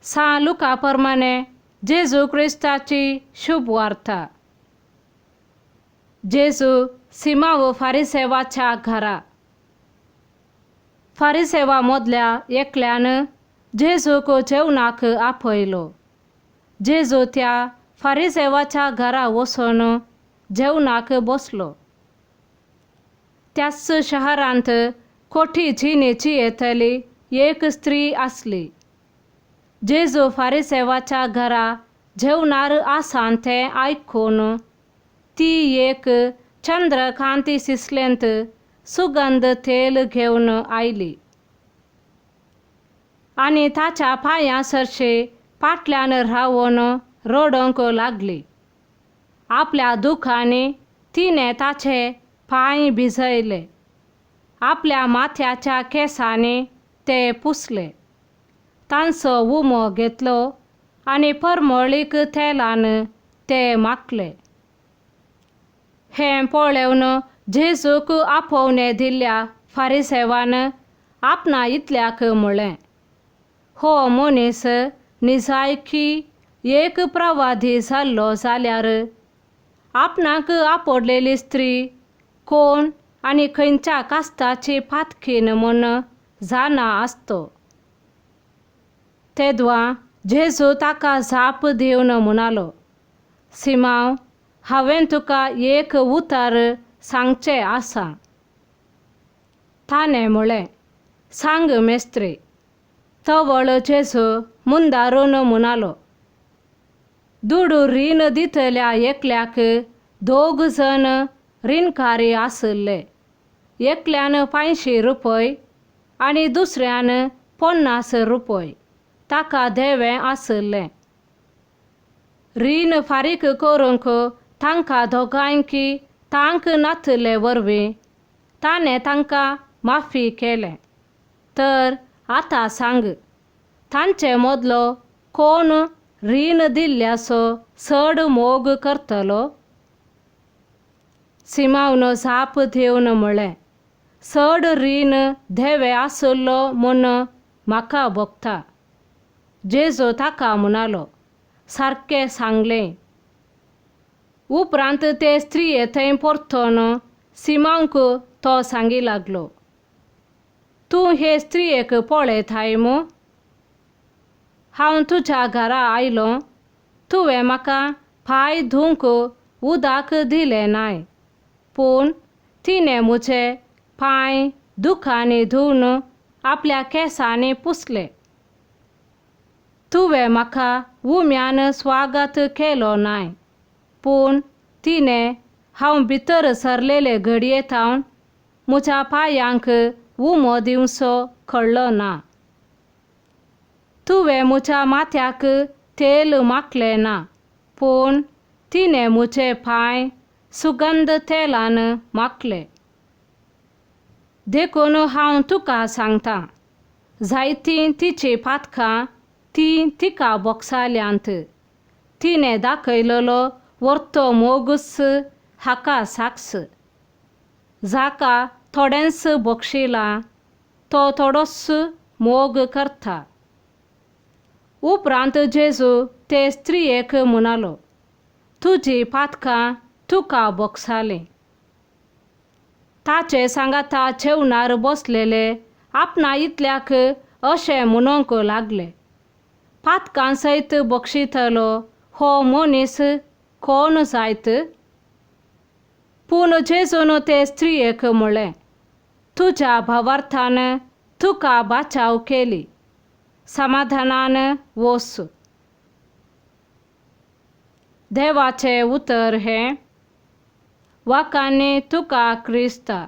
लुकाप्रमाणे जेजू ख्रिस्ताची शुभ वार्ता. जेजू सीमा व फारिसेवाच्या घरा. फारिसेवा मधल्या एकल्यानं जेजूक जेवणाक आपयलो. जेजू त्या फारिसेवाच्या घरा वचून जेवणाक बसलो. त्याच शहरांत कोठी जिणेची येतली एक स्त्री असली. जेजू फारिसेवाच्या घरा जेवणार आसान ते ऐकून ती एक चंद्रकांती शिसलेंत सुगंध तेल घेऊन आयली आणि ताच्या पायांसरशी पाटल्यान रावून रडोंक लागली. आपल्या दुखाने तिने ताचे पाय भिजयले. आपल्या माथ्याच्या केसाने ते पुसले. तांचो उमो घेतलो आणि परमळीक तेलान ते माखले. हें पळोवन जेजूक आपोवणे दिल्ल्या फारिसेवान आपणा इतल्याक म्हळें, हो मनीस निजायकी एक प्रवादी जाल्लो जाल्यार आपणाक आपडलेली स्त्री कोण आनी खंयच्या कास्ताची पातकीन म्हूण जाणा आसतो. तेदवा जेजू ताका जाप दिवन म्हणालो, सिमांव, हांवें तुका एक उतर सांगचें आसा. ताणें म्हळें, सांग मेस्त्रे. तवळ जेजू मुंदारून म्हणालो, दुडू रीण दितल्या एकल्याक 2 जण रीणकारी आसले. एकल्यान 50 रुपये आनी दुसऱ्यान 50 रुपये ताका देवें आसलें. रीण फारीक करूंक तांकां दोगांयकी तांक नातले वरवीं ताणें तांकां माफी केलें. तर आतां सांग, तांचे मदलो कोण रीण दिल्ल्याचो चड मोग करतलो? सिमावन जाप दिवन म्हळें, चड रीण देवें आसलो म्हूण म्हाका भोगता. जेजू ताका म्हणालो, सारकें सांगलें. उपरांत ते स्त्रिये थंय परतून सिमांक तो सांगी लागलो, तूं हे स्त्रियेक पळयताय मू? हांव तुज्या घरा आयलो, तुवें म्हाका पांय धुवंक उदक दिलें नाय, पूण तिणें म्हजे पांय दुखांनी धुवन आपल्या केंसांनी पुसले. तुवें म्हाका उम्यान स्वागत केलो नाय, पूण तिणें हांव भितर सरलेले घडयेतावन म्हज्या पांयांक उमो दिवचो कळ्ळो ना. तुवें म्हज्या माथ्याक तेल माखलें ना, पूण तिणें म्हजे पांय सुगंध तेलान माखले. देखून हांव तुका सांगतां, जायतीं तिची पातकां ती तिका बोगसाल्यांत. तिणें दाखयलेलो वर्तो मोगूच हाका साक्ष. जाका थोडेंच बक्षिलां तो थोडोच मोग करता. उपरांत जेजू ते स्त्रियेक म्हणालो, तुजी पातकां तुका बोगसालीं. ताचे सांगाता जेवणार बसलेले आपणा इतल्याक अशें म्हणूंक लागले, पातकां सयत बक्षितलो हो मनीस कोण जायत? पूण जेजून ते स्त्रियेक म्हळें, तुज्या भावार्थान तुका बाचाव केली. समाधानान वच. देवाचें उतर हें, वाकान्नी तुका क्रिस्ता.